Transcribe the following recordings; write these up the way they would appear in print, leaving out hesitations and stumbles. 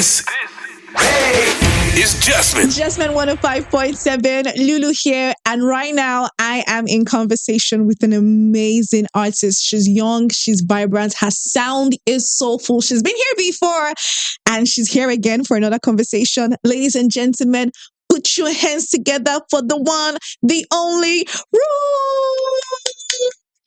This is Jasmine. Jasmine 105.7, Lulu here. And right now, I am in conversation with an amazing artist. She's young, she's vibrant, her sound is soulful. She's been here before, and she's here again for another conversation. Ladies and gentlemen, put your hands together for the one, the only Rose.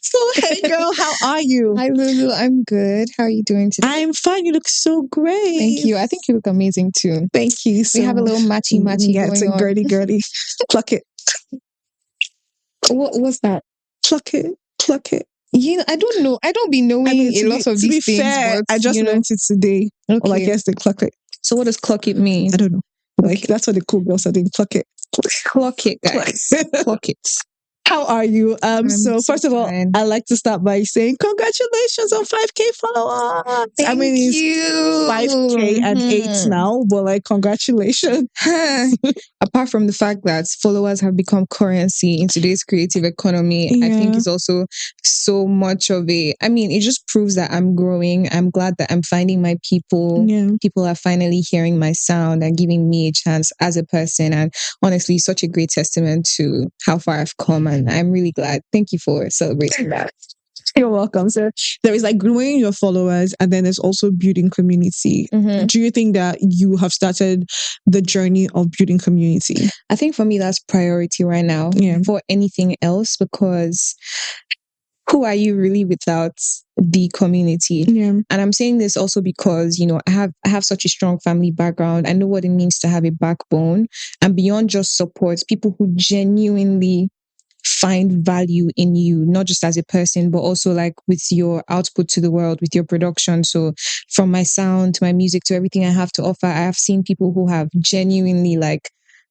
So, hey girl, how are you? Hi Lulu, I'm good. How are you doing today? I'm fine. You look so great. Thank you. I think you look amazing too. Thank you. We have a little matchy yeah, going it's a on. girly. Pluck it. What's that? Pluck it. I don't know. I don't be knowing a lot of these things. Fair, but, I just learned it today. Okay. Or like, yes, they cluck it. So what does clock it mean? I don't know. Like, that's what the cool girls are doing. Cluck it. Clock it, guys. Clock it. How are you? So first of all, fine. I like to start by saying congratulations on 5K followers. Thank it's you. 5K and 8 now, but like, congratulations. Apart from the fact that followers have become currency in today's creative economy, I think it's also so much of it just proves that I'm growing. I'm glad that I'm finding my people. Yeah. People are finally hearing my sound and giving me a chance as a person. And honestly, such a great testament to how far I've come. And I'm really glad. Thank you for celebrating that. You're welcome. So there is like growing your followers, and then there's also building community. Mm-hmm. Do you think that you have started the journey of building community? I think for me, that's priority right now for anything else, because who are you really without the community? Yeah. And I'm saying this also because, I have such a strong family background. I know what it means to have a backbone, and beyond just support, people who genuinely find value in you, not just as a person, but also like with your output to the world, with your production. So from my sound to my music to everything I have to offer, I have seen people who have genuinely like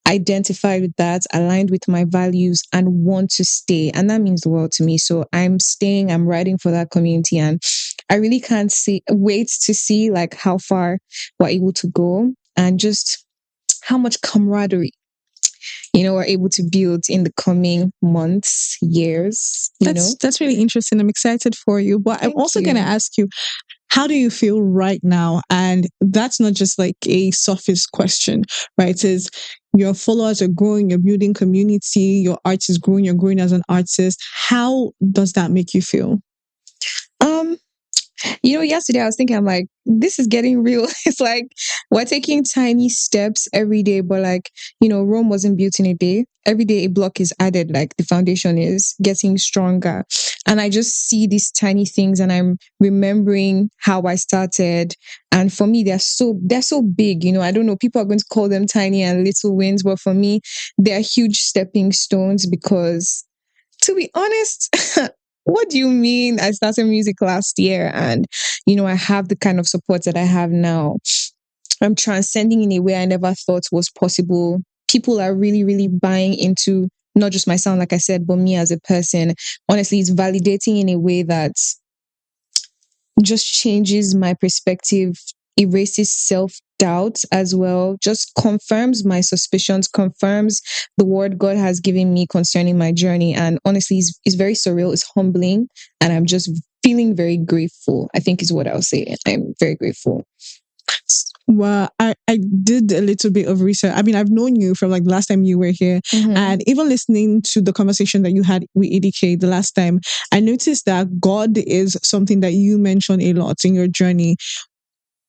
identified with that, aligned with my values, and want to stay. And that means the world to me. So I'm staying, I'm writing for that community, and I really can't wait to see like how far we're able to go, and just how much camaraderie we're able to build in the coming months, years. That's really interesting. I'm excited for you. But I'm also going to ask you, how do you feel right now? And that's not just like a surface question, right? It's your followers are growing, you're building community, your art is growing, you're growing as an artist. How does that make you feel? Yesterday I was thinking, I'm like, this is getting real. It's like we're taking tiny steps every day, but like, Rome wasn't built in a day. Every day a block is added, like the foundation is getting stronger. And I just see these tiny things, and I'm remembering how I started. And for me, they're so big. I don't know, people are going to call them tiny and little wins, but for me, they're huge stepping stones, because to be honest, what do you mean I started music last year and, I have the kind of support that I have now? I'm transcending in a way I never thought was possible. People are really, really buying into not just my sound, like I said, but me as a person. Honestly, it's validating in a way that just changes my perspective, erases self-doubt as well, just confirms my suspicions, confirms the word God has given me concerning my journey. And honestly, it's very surreal, it's humbling, and I'm just feeling very grateful, I think is what I'll say. I'm very grateful. Well, I did a little bit of research. I mean, I've known you from like the last time you were here, and even listening to the conversation that you had with EDK the last time, I noticed that God is something that you mentioned a lot in your journey.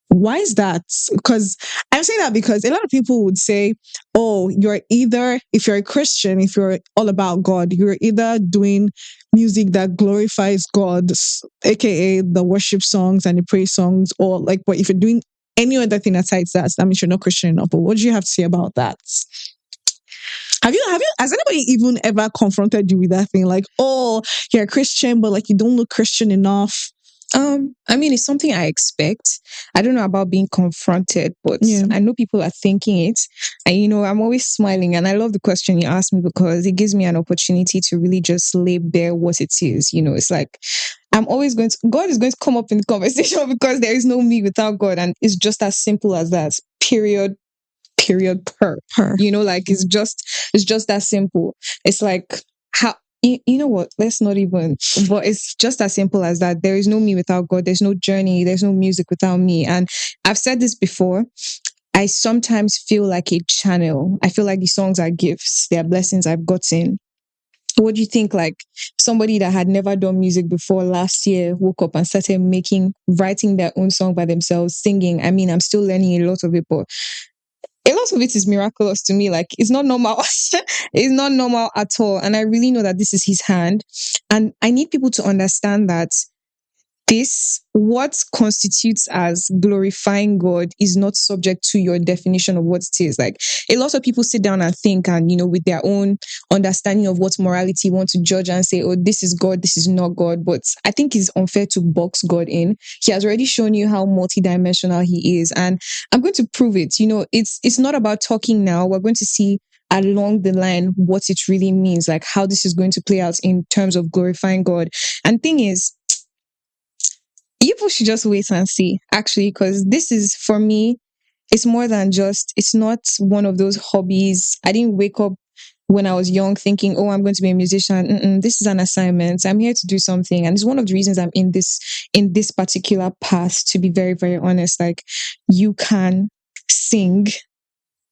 Why is that? Because I'm saying that because a lot of people would say, oh, you're either, if you're a Christian, if you're all about God, you're either doing music that glorifies God, aka the worship songs and the praise songs, or like, but if you're doing any other thing aside that, that means you're not Christian enough. But what do you have to say about that? Has anybody even ever confronted you with that thing? Like, oh, you're a Christian, but like you don't look Christian enough. It's something I expect. I don't know about being confronted, but I know people are thinking it. And, I'm always smiling. And I love the question you asked me, because it gives me an opportunity to really just lay bare what it is. It's like, God is going to come up in the conversation, because there is no me without God. And it's just as simple as that. Period. Per. Like it's just that simple. It's like, how, you know what? Let's not even, but it's just as simple as that. There is no me without God. There's no journey. There's no music without me. And I've said this before. I sometimes feel like a channel. I feel like the songs are gifts. They are blessings I've gotten. What do you think? Like somebody that had never done music before last year woke up and started writing their own song by themselves, singing. I mean, I'm still learning a lot of it, but a lot of it is miraculous to me. Like it's not normal. It's not normal at all. And I really know that this is his hand. And I need people to understand that what constitutes as glorifying God is not subject to your definition of what it is. Like a lot of people sit down and think and, with their own understanding of what morality want to judge and say, oh, this is God, this is not God. But I think it's unfair to box God in. He has already shown you how multidimensional he is. And I'm going to prove it. It's not about talking now. We're going to see along the line what it really means, like how this is going to play out in terms of glorifying God. And thing is, people should just wait and see, actually, because this is, for me, it's more than it's not one of those hobbies. I didn't wake up when I was young thinking, oh, I'm going to be a musician. This is an assignment. I'm here to do something. And it's one of the reasons I'm in this particular path, to be very, very honest. Like, you can sing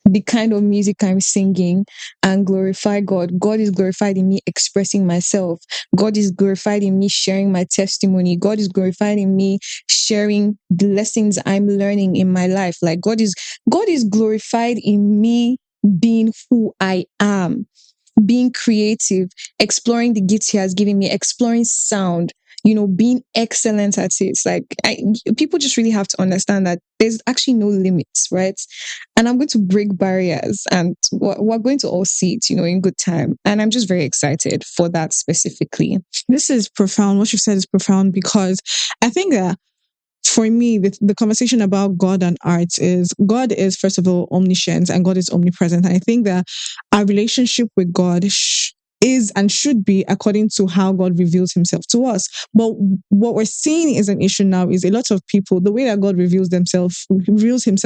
the kind of music I'm singing and glorify God. God is glorified in me expressing myself. God is glorified in me sharing my testimony. God is glorified in me sharing the lessons I'm learning in my life. Like God is glorified in me being who I am, being creative, exploring the gifts he has given me, exploring sound, being excellent at it. Like people just really have to understand that there's actually no limits, right? And I'm going to break barriers, and we're going to all see it, in good time. And I'm just very excited for that specifically. This is profound. What you said is profound, because I think that for me, the conversation about God and art is, God is, first of all, omniscient, and God is omnipresent. And I think that our relationship with God is and should be according to how God reveals himself to us. But what we're seeing is an issue now is a lot of people, the way that God reveals himself,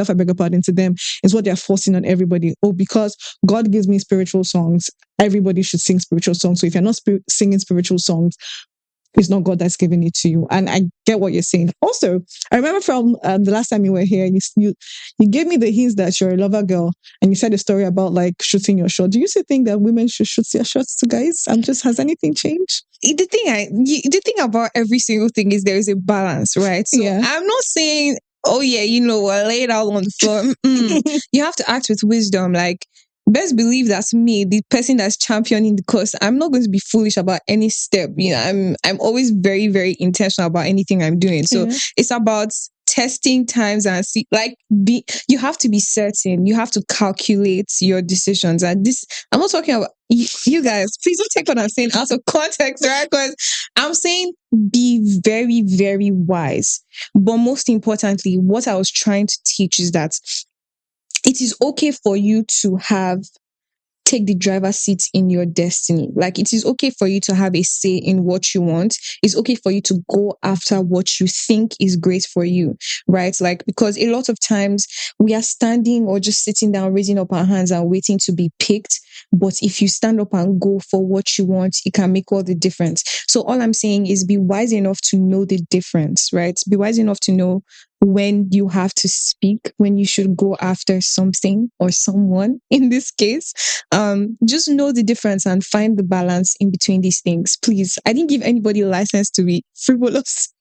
I beg your pardon, to them, is what they're forcing on everybody. Oh, because God gives me spiritual songs, everybody should sing spiritual songs. So if you're not singing spiritual songs, it's not God that's giving it to you. And I get what you're saying. Also, I remember from the last time you were here, you gave me the hints that you're a lover girl, and you said a story about like shooting your shot. Do you still think that women should shoot their shots to guys? And just, has anything changed? The thing about every single thing is there is a balance, right? So yeah. I'm not saying, oh yeah, we're laid out on the floor. You have to act with wisdom. Like, best believe that's me, the person that's championing the cause. I'm not going to be foolish about any step. I'm always very, very intentional about anything I'm doing. So it's about testing times and see, like, you have to be certain. You have to calculate your decisions. And this, I'm not talking about you guys. Please don't take what I'm saying out of context, right? Because I'm saying be very, very wise. But most importantly, what I was trying to teach is that it is okay for you to take the driver's seat in your destiny. Like, it is okay for you to have a say in what you want. It's okay for you to go after what you think is great for you, right? Like, because a lot of times we are standing or just sitting down, raising up our hands and waiting to be picked. But if you stand up and go for what you want, it can make all the difference. So all I'm saying is be wise enough to know the difference, right? Be wise enough to know when you have to speak, when you should go after something or someone in this case. Just know the difference and find the balance in between these things. Please, I didn't give anybody a license to be frivolous.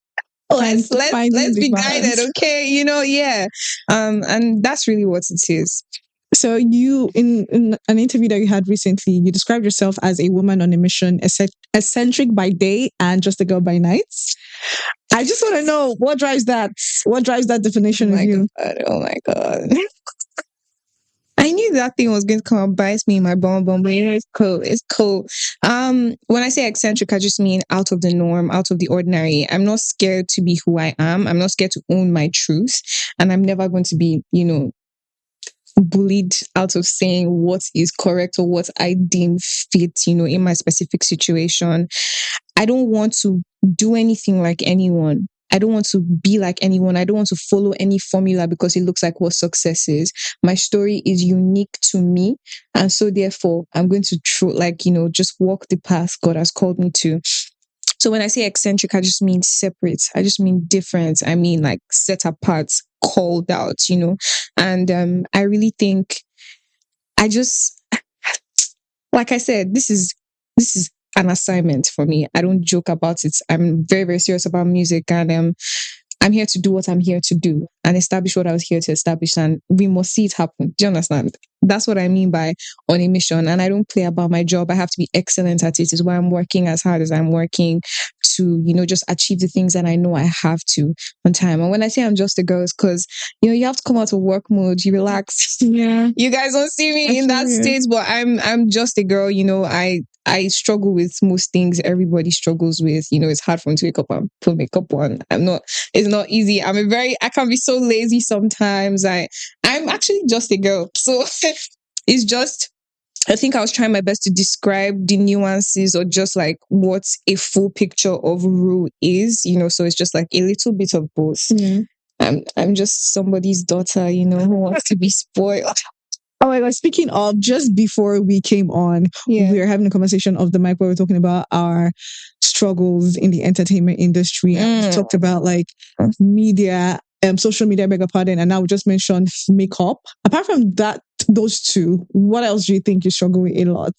Let's be guided, okay? Yeah. And that's really what it is. So you, in an interview that you had recently, you described yourself as a woman on a mission, eccentric by day and just a girl by night. I just want to know, what drives that? What drives that definition of you? Oh my God. I knew that thing was going to come and bite me in my bum, but it's cool. It's cool. When I say eccentric, I just mean out of the norm, out of the ordinary. I'm not scared to be who I am. I'm not scared to own my truth. And I'm never going to be, bullied out of saying what is correct or what I deem fit, in my specific situation. I don't want to do anything like anyone. I don't want to be like anyone. I don't want to follow any formula because it looks like what success is. My story is unique to me. And so therefore, I'm going to just walk the path God has called me to. So when I say eccentric, I just mean separate. I just mean different. I mean like set apart, called out, and I really think I just, like I said, this is an assignment for me. I don't joke about it. I'm very, very serious about music, and I'm here to do what I'm here to do and establish what I was here to establish. And we must see it happen. Do you understand? That's what I mean by on a mission. And I don't play about my job. I have to be excellent at it. Is why I'm working as hard as I'm working to, just achieve the things that I know I have to on time. And when I say I'm just a girl, it's because, you have to come out of work mode. You relax. Yeah. You guys don't see me in that state, but I'm just a girl. I struggle with most things everybody struggles with. It's hard for me to wake up and put makeup on. It's not easy. I can be so lazy sometimes. I'm actually just a girl. So it's just, I think I was trying my best to describe the nuances or just like what a full picture of Rue is, so it's just like a little bit of both. I'm just somebody's daughter, who wants to be spoiled. Oh my God, speaking of, just before we came on, we were having a conversation off the mic where we're talking about our struggles in the entertainment industry. And we talked about like media, social media, beg your pardon, and now we just mentioned makeup. Apart from that, those two, what else do you think you struggle with a lot?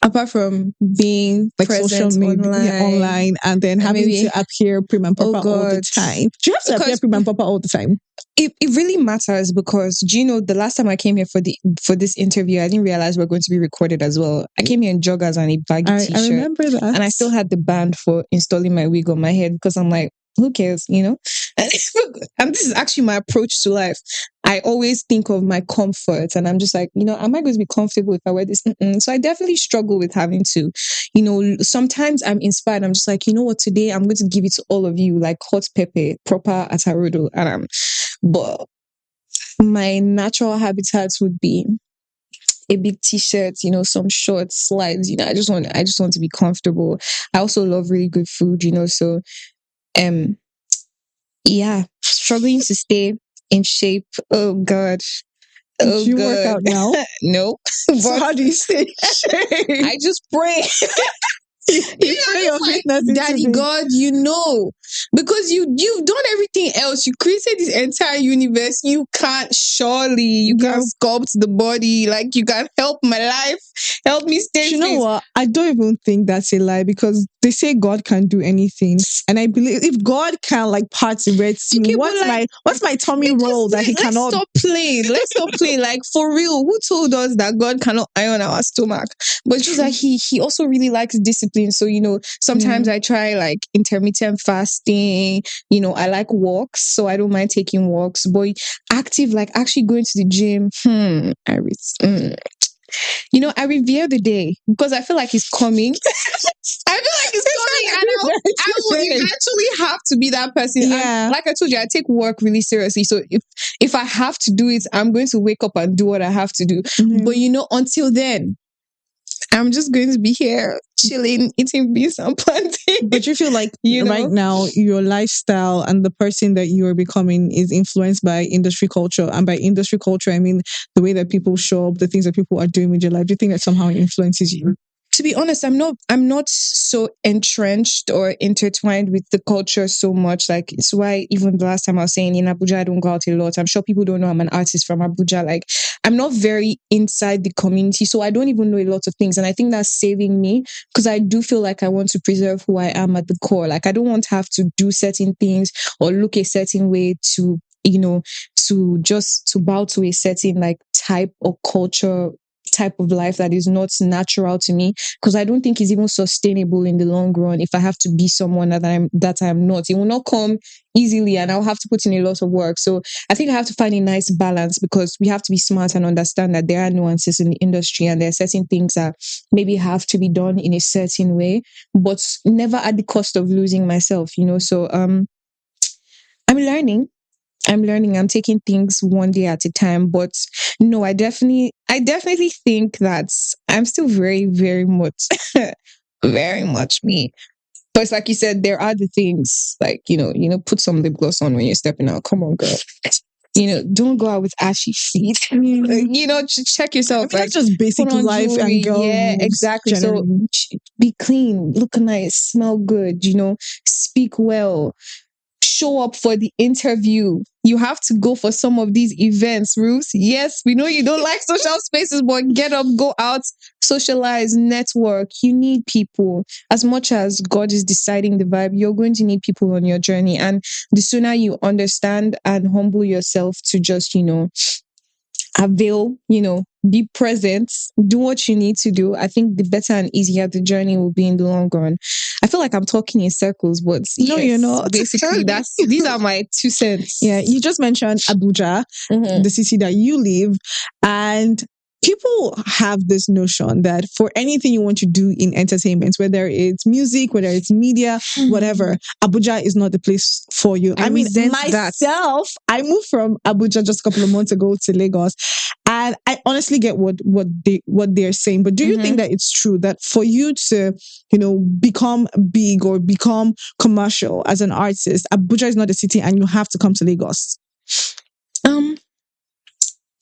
Apart from being like present social media online and then having to appear prim and proper all the time. Do you have to appear prim and proper all the time? It really matters because, do you know, the last time I came here for this interview, I didn't realize we're going to be recorded as well. I came here in joggers and a baggy t-shirt. I remember that. And I still had the band for installing my wig on my head because I'm like, who cares, And this is actually my approach to life. I always think of my comfort and I'm just like, am I going to be comfortable if I wear this? So I definitely struggle with having to, sometimes I'm inspired. I'm just like, you know what, today I'm going to give it to all of you, like hot pepper, proper atarodo. But my natural habitat would be a big t-shirt, some short slides, I just want to be comfortable. I also love really good food, so struggling to stay in shape. Oh God. Do you work out now? No. So how do you stay in shape? I just pray. You pray your fitness into Daddy this. God, because you've done everything else. You created this entire universe. You can't sculpt the body. Like you can help my life, help me stay. You know what? I don't even think that's a lie because they say God can do anything, and I believe if God can like part the Red Sea, what's my tummy roll that He cannot? Let's stop playing. Like for real, who told us that God cannot iron our stomach? But it's just like He also really likes discipline. So, sometimes I try like intermittent fasting, I like walks, so I don't mind taking walks, but active, like actually going to the gym, I revere the day because I feel like it's coming. I feel like it's coming and I will eventually have to be that person. Yeah. And like I told you, I take work really seriously. So if I have to do it, I'm going to wake up and do what I have to do. But until then, I'm just going to be here chilling, eating beans and plantain. But you feel like right now your lifestyle and the person that you are becoming is influenced by industry culture. And by industry culture, I mean the way that people show up, the things that people are doing with your life. Do you think that somehow influences you? To be honest, I'm not so entrenched or intertwined with the culture so much. Like it's why even the last time I was saying in Abuja, I don't go out a lot. I'm sure people don't know I'm an artist from Abuja. Like I'm not very inside the community, so I don't even know a lot of things. And I think that's saving me because I do feel like I want to preserve who I am at the core. Like I don't want to have to do certain things or look a certain way to bow to a certain like type or culture type of life that is not natural to me, because I don't think it's even sustainable in the long run if I have to be someone that I'm not. It will not come easily and I'll have to put in a lot of work. So I think I have to find a nice balance because we have to be smart and understand that there are nuances in the industry and there are certain things that maybe have to be done in a certain way, but never at the cost of losing myself, So I'm learning. I'm taking things one day at a time, but no, I definitely think that I'm still very, very much, very much me. But it's like you said, there are the things like, put some lip gloss on when you're stepping out. Come on, girl. Don't go out with ashy feet. Check yourself. That's just basic life and girl. Yeah, exactly. Generally. So be clean, look nice, smell good, speak well. show up for the interview. You have to go for some of these events, Ruth. Yes, we know you don't like social spaces, but get up, go out, socialize, network. You need people. As much as God is deciding the vibe, you're going to need people on your journey. And the sooner you understand and humble yourself to just, avail, be present, do what you need to do, I think the better and easier the journey will be in the long run. I feel like I'm talking in circles, but no, you're not. Basically, these are my 2 cents. Yeah, you just mentioned Abuja, the city that you live, and people have this notion that for anything you want to do in entertainment, whether it's music, whether it's media, whatever, Abuja is not the place for you. I mean, myself, I moved from Abuja just a couple of months ago to Lagos, and I honestly get what they're saying. But do you think that it's true that for you to, become big or become commercial as an artist, Abuja is not the city and you have to come to Lagos?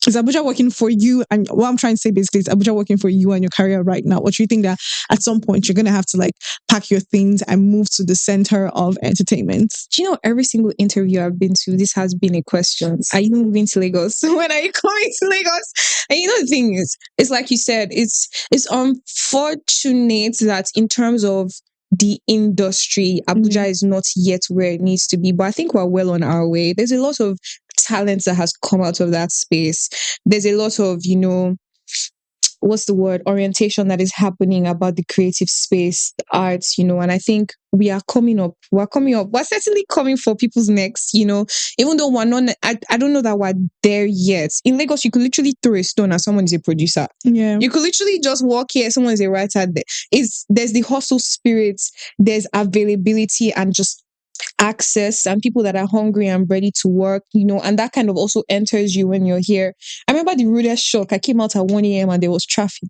Is Abuja working for you? And what I'm trying to say basically is Abuja working for you and your career right now? Or do you think that at some point you're going to have to pack your things and move to the center of entertainment? Do you know, every single interview I've been to, this has been a question. Are you moving to Lagos? When are you coming to Lagos? And the thing is, it's like you said, it's unfortunate that in terms of the industry, Abuja is not yet where it needs to be. But I think we're well on our way. There's a lot of talent that has come out of that space. There's a lot of, orientation that is happening about the creative space, the arts, and I think we are coming up. We're certainly coming for people's necks, even though we're not, I don't know that we're there yet. In Lagos, you could literally throw a stone and someone is a producer. Yeah. You could literally just walk here, someone is a writer. There's the hustle spirit, there's availability and just access, and people that are hungry and ready to work, and that kind of also enters you when you're here. I remember the rudest shock. I came out at 1 a.m. and there was traffic.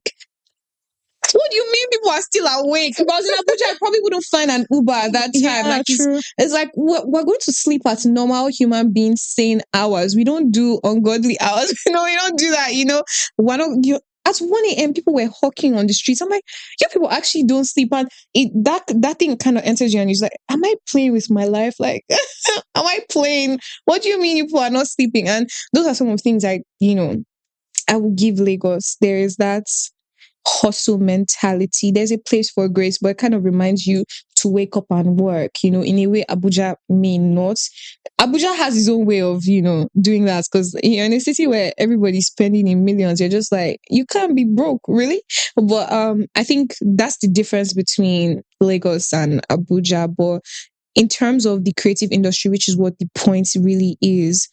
What do you mean people are still awake? If I was in Abuja, I probably wouldn't find an Uber at that time. Yeah, true. It's like we're going to sleep at normal human beings sane hours. We don't do ungodly hours. We don't do that. Why don't you? At 1 a.m., people were hawking on the streets. I'm like, you people actually don't sleep. And that thing kind of enters you and you're like, am I playing with my life? Like, am I playing? What do you mean you people are not sleeping? And those are some of the things I will give Lagos. There is that hustle mentality. There's a place for grace, but it kind of reminds you to wake up and work, in a way Abuja may not. Abuja has its own way of, doing that, because in a city where everybody's spending in millions, you're just like, you can't be broke, really? But I think that's the difference between Lagos and Abuja. But in terms of the creative industry, which is what the point really is,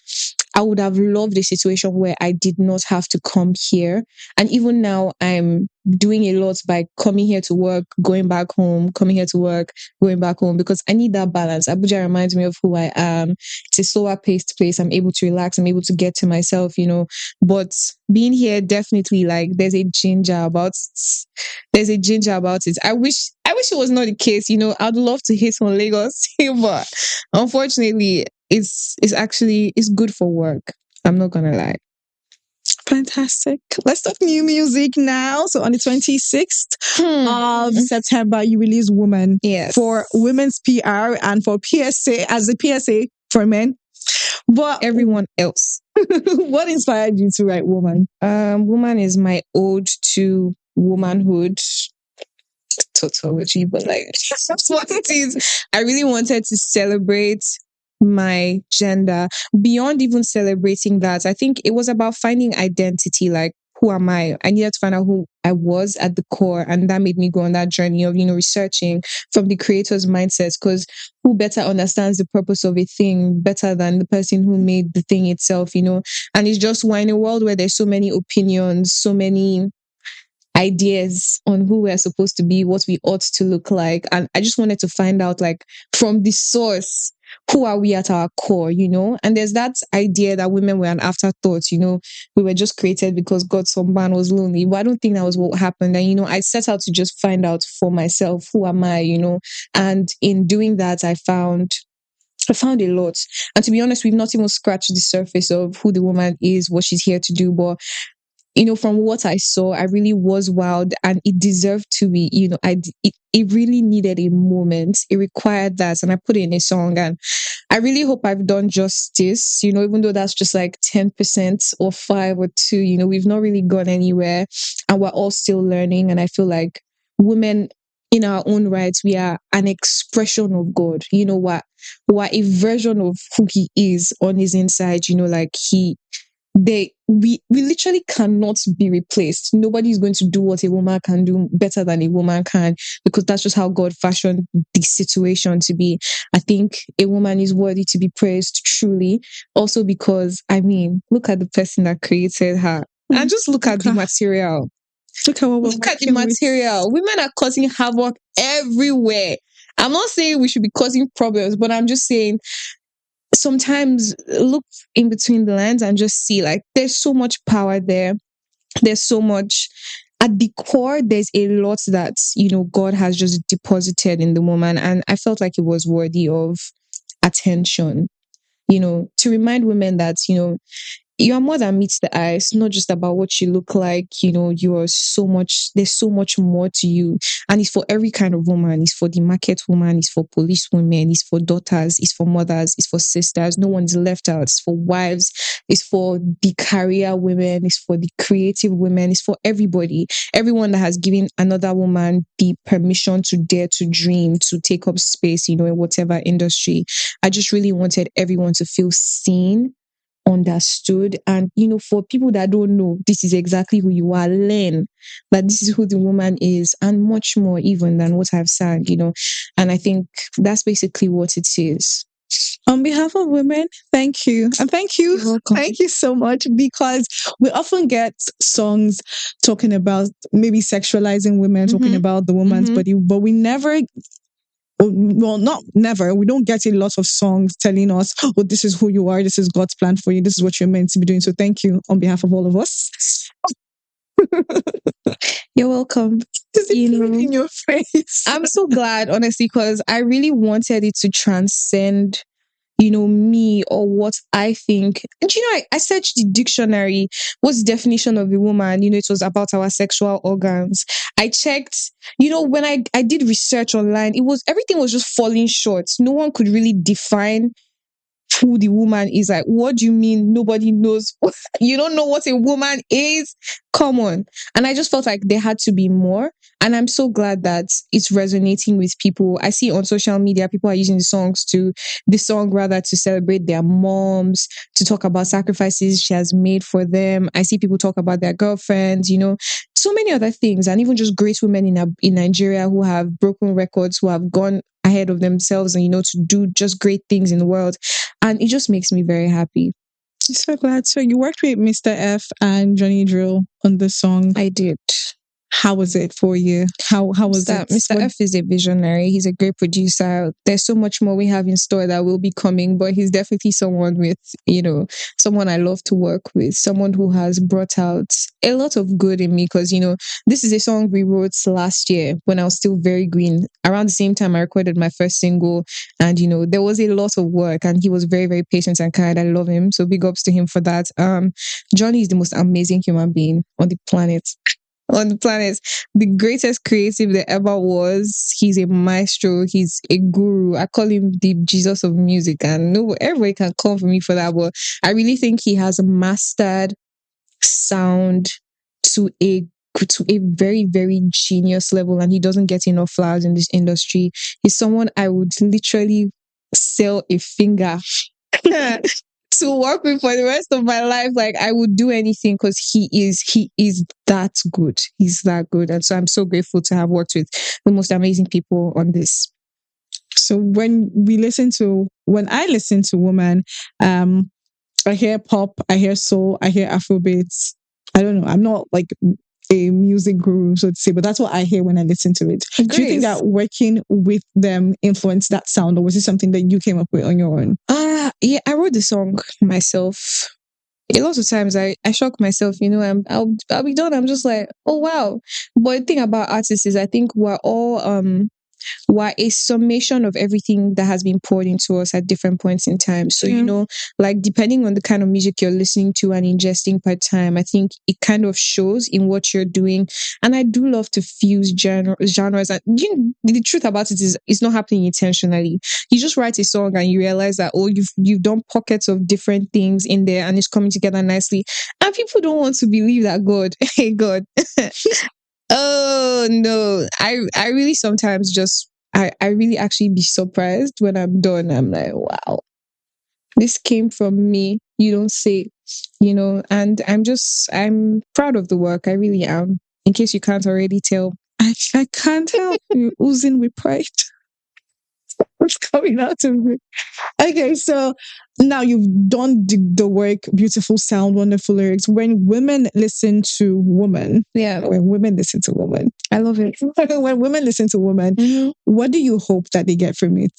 I would have loved a situation where I did not have to come here. And even now, I'm doing a lot by coming here to work, going back home, coming here to work, going back home, because I need that balance. Abuja reminds me of who I am. It's a slower paced place. I'm able to relax. I'm able to get to myself, But being here, definitely, there's a ginger about it. There's a ginger about it. I wish it was not the case. I'd love to hit on Lagos, but unfortunately, it's good for work. I'm not gonna lie. Fantastic. Let's talk new music now. So on the 26th of September, you release Woman. Yes. For women's PR and for PSA, as a PSA for men. But everyone else. What inspired you to write Woman? Woman is my ode to womanhood. Tautology, but that's what it is. I really wanted to celebrate my gender. Beyond even celebrating that, I think it was about finding identity. Who am I? I needed to find out who I was at the core, and that made me go on that journey of researching from the creator's mindsets, because who better understands the purpose of a thing better than the person who made the thing itself, And it's just, we're in a world where there's so many opinions, so many ideas on who we're supposed to be, what we ought to look like. And I just wanted to find out, from the source, who are we at our core, And there's that idea that women were an afterthought, we were just created because God, some man was lonely. But I don't think that was what happened. And, I set out to just find out for myself, who am I, And in doing that, I found a lot. And to be honest, we've not even scratched the surface of who the woman is, what she's here to do. But from what I saw, I really was wild, and it deserved to be, it really needed a moment. It required that. And I put it in a song, and I really hope I've done justice, even though that's just like 10% or 5 or 2, we've not really gone anywhere, and we're all still learning. And I feel like women in our own rights, we are an expression of God. We're a version of who he is on his inside, like we literally cannot be replaced. Nobody is going to do what a woman can do better than a woman can, because that's just how God fashioned the situation to be. I think a woman is worthy to be praised truly, also because, look at the person that created her, and just look at the material. Look at the material. Women are causing havoc everywhere. I'm not saying we should be causing problems, but I'm just saying sometimes look in between the lines and just see, like, there's so much power there. There's so much at the core. There's a lot that, God has just deposited in the woman. And I felt like it was worthy of attention, to remind women that, you are more than meets the eye. It's not just about what you look like. There's so much more to you. And it's for every kind of woman. It's for the market woman. It's for police women. It's for daughters. It's for mothers. It's for sisters. No one is left out. It's for wives. It's for the career women. It's for the creative women. It's for everybody. Everyone that has given another woman the permission to dare to dream, to take up space, in whatever industry. I just really wanted everyone to feel seen, understood, and for people that don't know, this is exactly who you are. Learn that this is who the woman is, and much more even than what I've sang. And I think that's basically what it is. On behalf of women, thank you. And thank you. You're welcome. Thank you so much, because we often get songs talking about maybe sexualizing women, talking about the woman's body, but we never, well, not never, we don't get a lot of songs telling us, oh, this is who you are, this is God's plan for you, this is what you're meant to be doing. So thank you on behalf of all of us. You're welcome. In your face. I'm so glad, honestly, because I really wanted it to transcend me or what I think. And I searched the dictionary. What's the definition of a woman? It was about our sexual organs. I checked, when I did research online, everything was just falling short. No one could really define who the woman is. Like, what do you mean nobody knows? You don't know what a woman is? Come on. And I just felt like there had to be more. And I'm so glad that it's resonating with people. I see on social media, people are using the song to celebrate their moms, to talk about sacrifices she has made for them. I see people talk about their girlfriends, so many other things. And even just great women in Nigeria who have broken records, who have gone ahead of themselves and, to do just great things in the world. And it just makes me very happy. I'm so glad. So you worked with Mr. F and Johnny Drill on the song. I did. How was it for you? How was it? Mr. F is a visionary. He's a great producer. There's so much more we have in store that will be coming, but he's definitely someone with, someone I love to work with, someone who has brought out a lot of good in me, because, this is a song we wrote last year when I was still very green. Around the same time I recorded my first single, and, there was a lot of work, and he was very, very patient and kind. I love him. So big ups to him for that. Johnny is the most amazing human being on the planet. The greatest creative there ever was. He's a maestro. He's a guru. I call him the Jesus of music, and everybody can come for me for that, but I really think he has mastered sound to a very, very genius level, and he doesn't get enough flowers in this industry. He's someone I would literally sell a finger to work with for the rest of my life. Like, I would do anything, because he is that good. He's that good. And so I'm so grateful to have worked with the most amazing people on this. So when I listen to woman, I hear pop, I hear soul, I hear Afrobeats. I don't know. I'm not like a music guru, so to say, but that's what I hear when I listen to it. Grace. Do you think that working with them influenced that sound, or was it something that you came up with on your own? Yeah, I wrote the song myself. A lot of times I shock myself, I'll be done. I'm just like, oh wow. But the thing about artists is I think we're all we're a summation of everything that has been poured into us at different points in time. So, you know, like depending on the kind of music you're listening to and ingesting per time, I think it kind of shows in what you're doing. And I do love to fuse genres. And you know, the truth about it is it's not happening intentionally. You just write a song and you realize that, oh, you've done pockets of different things in there and it's coming together nicely. And people don't want to believe that God, hey God. Oh no. I really sometimes just I really actually be surprised when I'm done. I'm like, wow, this came from me. You don't say, you know, and I'm proud of the work. I really am. In case you can't already tell. I can't help you oozing with pride. What's coming out of me? Okay, so now you've done the work, beautiful sound, wonderful lyrics. When women listen to women, when women listen to women, I love it. when women listen to women, what do you hope that they get from it?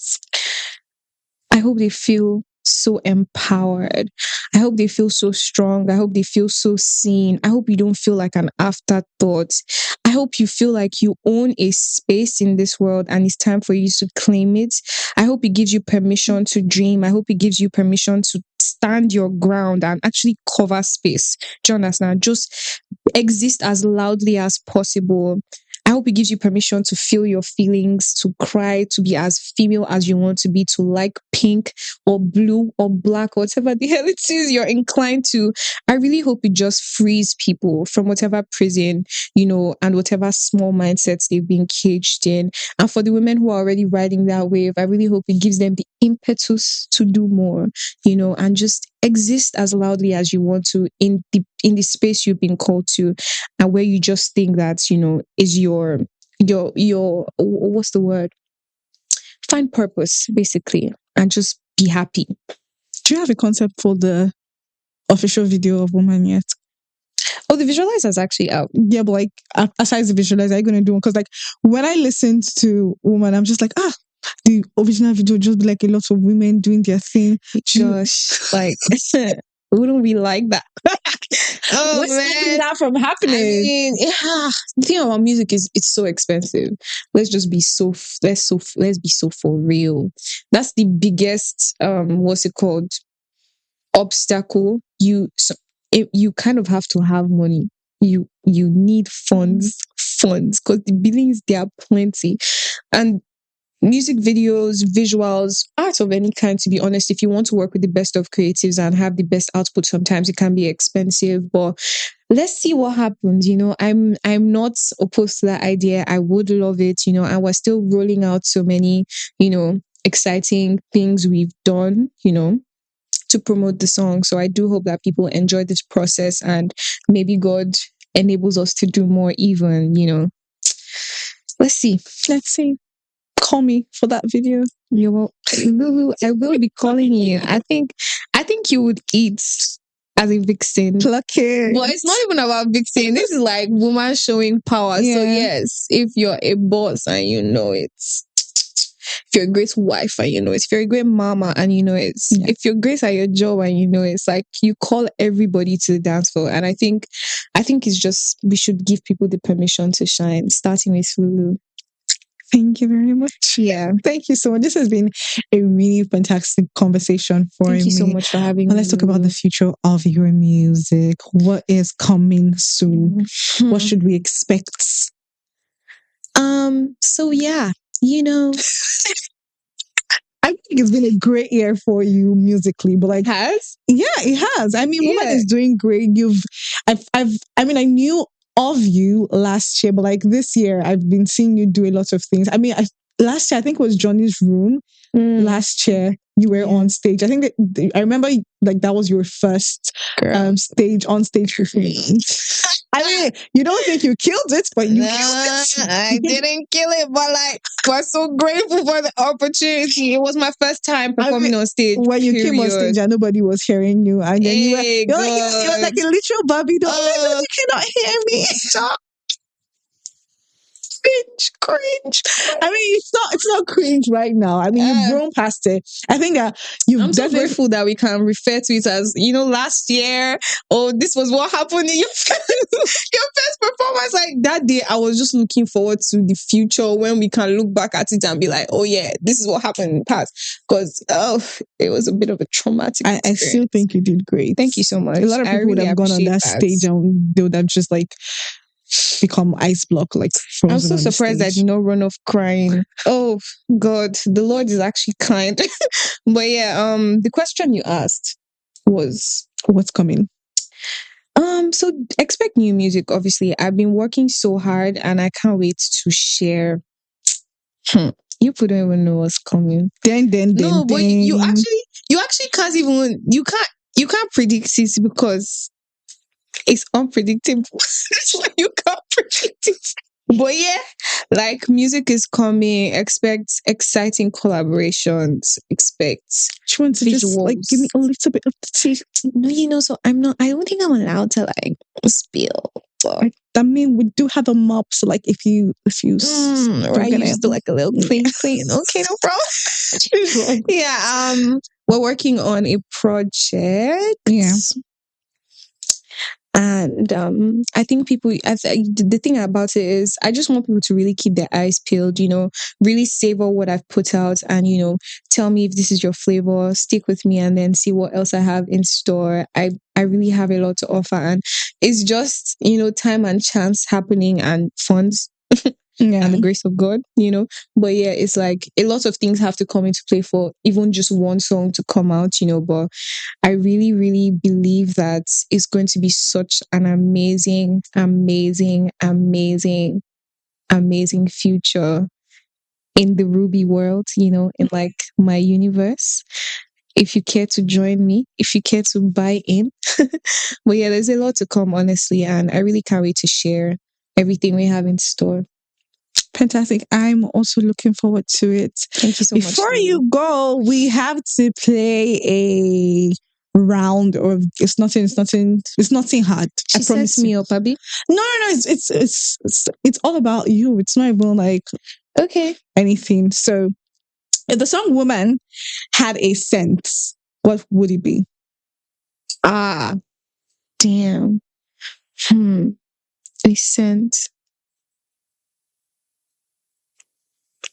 I hope they feel so empowered. I hope they feel so strong. I hope they feel so seen. I hope you don't feel like an afterthought. I hope you feel like you own a space in this world and it's time for you to claim it. I hope it gives you permission to dream. I hope it gives you permission to stand your ground and actually cover space. Do you understand? Just exist as loudly as possible. I hope it gives you permission to feel your feelings, to cry, to be as female as you want to be, to like pink or blue or black, whatever the hell it is you're inclined to. I really hope it just frees people from whatever prison, you know, and whatever small mindsets they've been caged in. And for the women who are already riding that wave, I really hope it gives them the impetus to do more, you know, and just exist as loudly as you want to in the space you've been called to, and where you just think that, you know, is your what's the word, find purpose basically, and just be happy. Do you have a concept for the official video of Woman yet? Oh, the visualizer is actually out. Yeah, but like aside the visualizer, are you gonna do one? Because like when I listened to Woman, I'm just like, the original video just be like a lot of women doing their thing. Josh, like, wouldn't we like that? Oh, what's stopping that from happening? I mean, the thing about music is it's so expensive. Let's just be let's be so for real. That's the biggest what's it called, obstacle. You kind of have to have money. You need funds because the billings, there are plenty. And music videos, visuals, art of any kind, to be honest, if you want to work with the best of creatives and have the best output, sometimes it can be expensive, but let's see what happens. You know, I'm not opposed to that idea. I would love it, you know, and we're still rolling out so many, you know, exciting things we've done, you know, to promote the song. So I do hope that people enjoy this process and maybe God enables us to do more even, you know. Let's see. Call me for that video. You will, Lulu, I will be calling you. I think you would eat as a vixen. Pluck it. But it's not even about vixen. This is like woman showing power. Yeah. So yes, if you're a boss and you know it, if you're a great wife and you know it, if you're a great mama and you know it, if you're great at your job and you know it's like you call everybody to the dance floor. And I think it's just, we should give people the permission to shine, starting with Lulu. Thank you very much. Yeah. Thank you so much. This has been a really fantastic conversation for me. Thank you so much for having me. Let's talk about the future of your music. What is coming soon? What should we expect? So yeah, you know, I think it's been a great year for you musically, but like, it has. I mean, Woman is doing great. I knew of you last year, but like this year, I've been seeing you do a lot of things. I mean, last year, I think it was Johnny's Room. Last year, you were on stage. I think I remember like that was your first stage performance. I mean, you don't think you killed it, but you killed it. I didn't kill it, but like, we're so grateful for the opportunity. It was my first time performing on stage. When you came on stage and nobody was hearing you, and then you were like a literal Barbie doll. Oh, you cannot hear me. Stop. Cringe. I mean, it's not cringe right now. I mean, you've grown past it. I think that I'm so grateful that we can refer to it as, last year. Oh, this was what happened in your first performance. Like that day, I was just looking forward to the future when we can look back at it and be like, oh yeah, this is what happened in the past. Because it was a bit of a traumatic experience. I still think you did great. Thank you so much. A lot of people would have gone on that stage and they would have just like become ice block, like frozen. I'm so surprised I did not run off crying. Oh God, the Lord is actually kind. But yeah, the question you asked was what's coming. So expect new music. Obviously, I've been working so hard, and I can't wait to share. You don't even know what's coming. No, but you actually can't even. You can't predict it because it's unpredictable. That's why you can't predict it. But yeah, like music is coming. Expect exciting collaborations. Expect visuals. Just like give me a little bit of the tea. No, so I don't think I'm allowed to like spill. But I mean, we do have a mop, so like if you right, you just do like a little clean. Okay, no problem. Yeah, we're working on a project. Yeah. And I think the thing about it is I just want people to really keep their eyes peeled, really savor what I've put out and, tell me if this is your flavor, stick with me and then see what else I have in store. I really have a lot to offer and it's just, time and chance happening and funds. Yeah. And the grace of God, But yeah, it's like a lot of things have to come into play for even just one song to come out, But I really, really believe that it's going to be such an amazing, amazing, amazing, amazing future in the Ruby world, in like my universe. If you care to join me, if you care to buy in. But yeah, there's a lot to come, honestly. And I really can't wait to share everything we have in store. Fantastic. I'm also looking forward to it. Thank you so much. Before you go, we have to play a round of it's nothing hard. She sets me up, Abby. No, it's all about you. It's not even like anything. So if the song Woman had a scent, what would it be? Damn. A scent.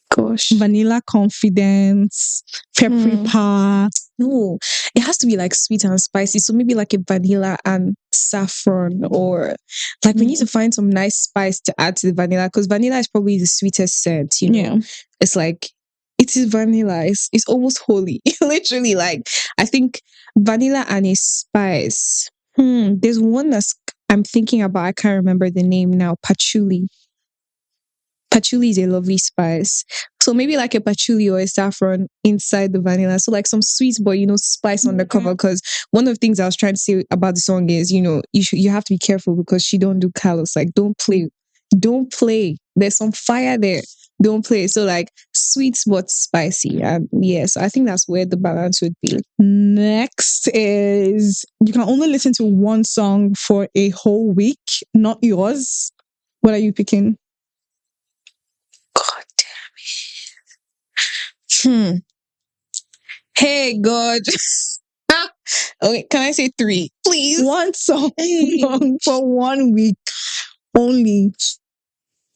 Gosh. Vanilla confidence, peppery power. No, it has to be like sweet and spicy. So maybe like a vanilla and saffron, or like we need to find some nice spice to add to the vanilla because vanilla is probably the sweetest scent. Yeah. It's like it is vanilla. It's almost holy. Literally, like I think vanilla and a spice. There's one I'm thinking about. I can't remember the name now. Patchouli. Patchouli is a lovely spice. So maybe like a patchouli or a saffron inside the vanilla. So like some sweet, but spice on the cover. Because one of the things I was trying to say about the song is, you have to be careful because she don't do callous. Like don't play. There's some fire there. Don't play. So like sweet but spicy. So I think that's where the balance would be. Next is you can only listen to one song for a whole week, not yours. What are you picking? God damn it. Hey, God. Okay, can I say 3? Please. One song for 1 week only.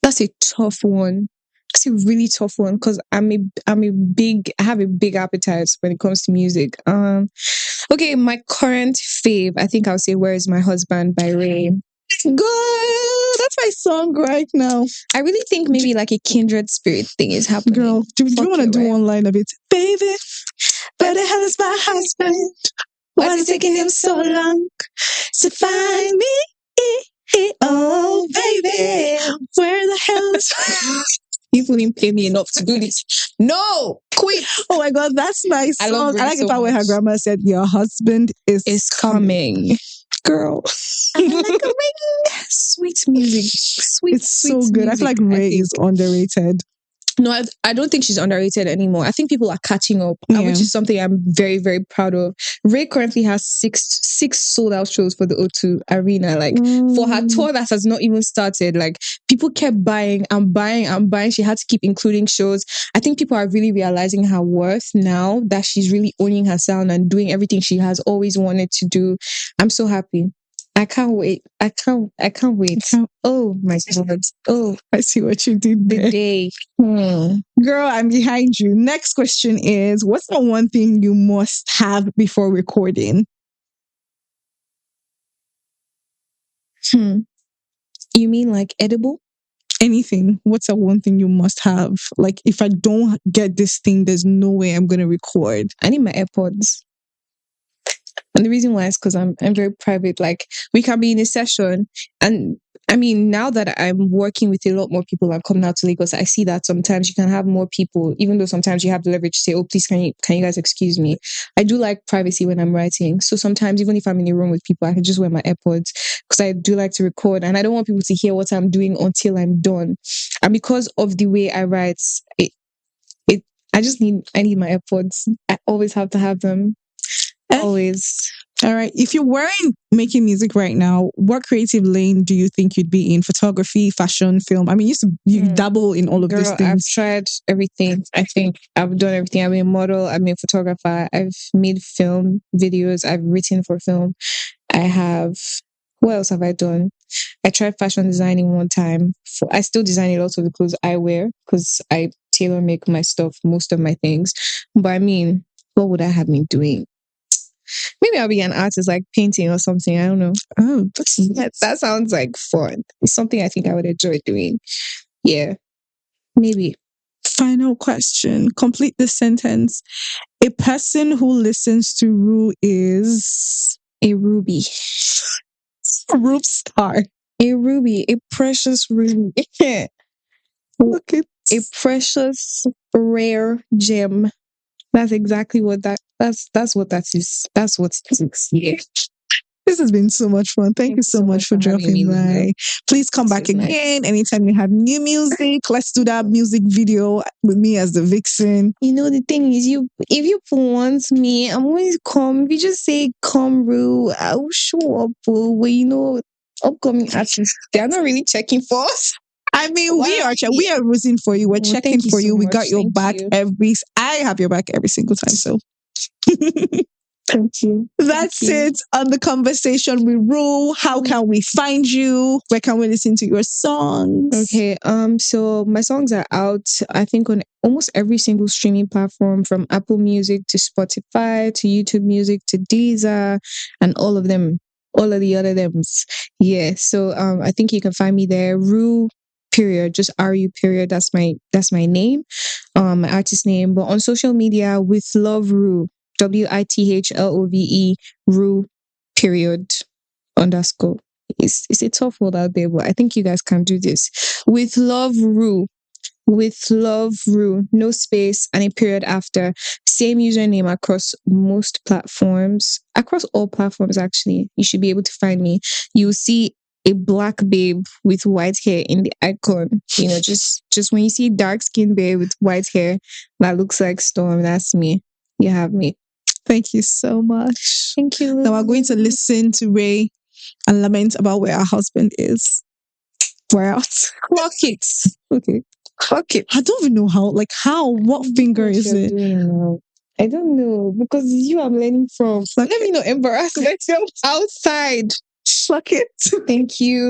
That's a tough one. It's a really tough one because I have a big appetite when it comes to music. Okay, my current fave, I think I'll say Where Is My Husband by Ray. Good. That's my song right now. I really think maybe like a kindred spirit thing is happening. Girl, do you want to do one line of it? Baby, where the hell is my husband? Why is it taking him so long to find me? Oh, baby, where the hell is People didn't pay me enough to do this. No, quit. Oh my God, that's my song. I like so the part where her grandma said, "Your husband is coming." Girl, I like a ring. Sweet music. Sweet. It's so sweet good. Music, I feel like Ray is underrated. No, I don't think she's underrated anymore. I think people are catching up, Yeah. which is something I'm very, very proud of. Ray currently has six sold out shows for the O2 Arena. Like for her tour that has not even started, like people kept buying and buying and buying. She had to keep including shows. I think people are really realizing her worth now that she's really owning her sound and doing everything she has always wanted to do. I'm so happy. I can't wait. I can't wait. Oh my God. Oh, I see what you did there. the day. Girl, I'm behind you. Next question is, what's the one thing you must have before recording? You mean like edible? Anything. What's the one thing you must have? Like, if I don't get this thing, there's no way I'm going to record. I need my AirPods. And the reason why is because I'm very private. Like, we can be in a session, and I mean, now that I'm working with a lot more people and coming out to Lagos, I see that sometimes you can have more people, even though sometimes you have the leverage to say, "Oh, please, can you guys excuse me?" I do like privacy when I'm writing, so sometimes even if I'm in a room with people, I can just wear my AirPods because I do like to record, and I don't want people to hear what I'm doing until I'm done. And because of the way I write, I need my AirPods. I always have to have them. Always. All right. If you weren't making music right now, what creative lane do you think you'd be in? Photography, fashion, film? I mean, you dabble in all of these things. I've tried everything. I think I've done everything. I've been a model. I've been a photographer. I've made film videos. I've written for film. What else have I done? I tried fashion designing one time. I still design a lot of the clothes I wear because I tailor make my stuff, most of my things. But I mean, what would I have been doing? Maybe I'll be an artist, like painting or something. I don't know. Oh, that sounds like fun. It's something I think I would enjoy doing. Yeah, maybe. Final question. Complete this sentence. A person who listens to Rue is a ruby. A Rube star. A ruby. A precious ruby. Look at a precious, rare gem. That's exactly what that's what that is. That's what it is. Yeah. This has been so much fun. Thank you so much for dropping by. Please come back again anytime you have new music. Let's do that music video with me as the vixen. You know, the thing is, if you want me, I'm going to come. If you just say come, Rue, I'll show up. But you know, upcoming artists, they're not really checking for us. I mean, we are rooting for you. We're checking for you. We got your back I have your back every single time. So thank you. That's it on the conversation with Rue. How can we find you? Where can we listen to your songs? Okay. So my songs are out, I think, on almost every single streaming platform, from Apple Music to Spotify to YouTube Music to Deezer and all of them. All of the other thems. Yeah. So I think you can find me there. Rue period, just RU period. That's my name, my artist name. But on social media, with Love Rue, WITHLOVE Rue period _. It's a tough word out there, but I think you guys can do this. With Love Rue. No space and a period after. Same username across most platforms. Across all platforms, actually. You should be able to find me. You'll see a black babe with white hair in the icon. You know, just when you see dark skinned babe with white hair that looks like Storm, that's me. You have me. Thank you so much. Thank you. Now we're going to listen to Ray and lament about where our husband is. Where else? Clock it. Okay. Clock it. I don't even know what finger is it? I don't know, because you I'm learning from. Let me not embarrass myself outside. Suck it. Thank you.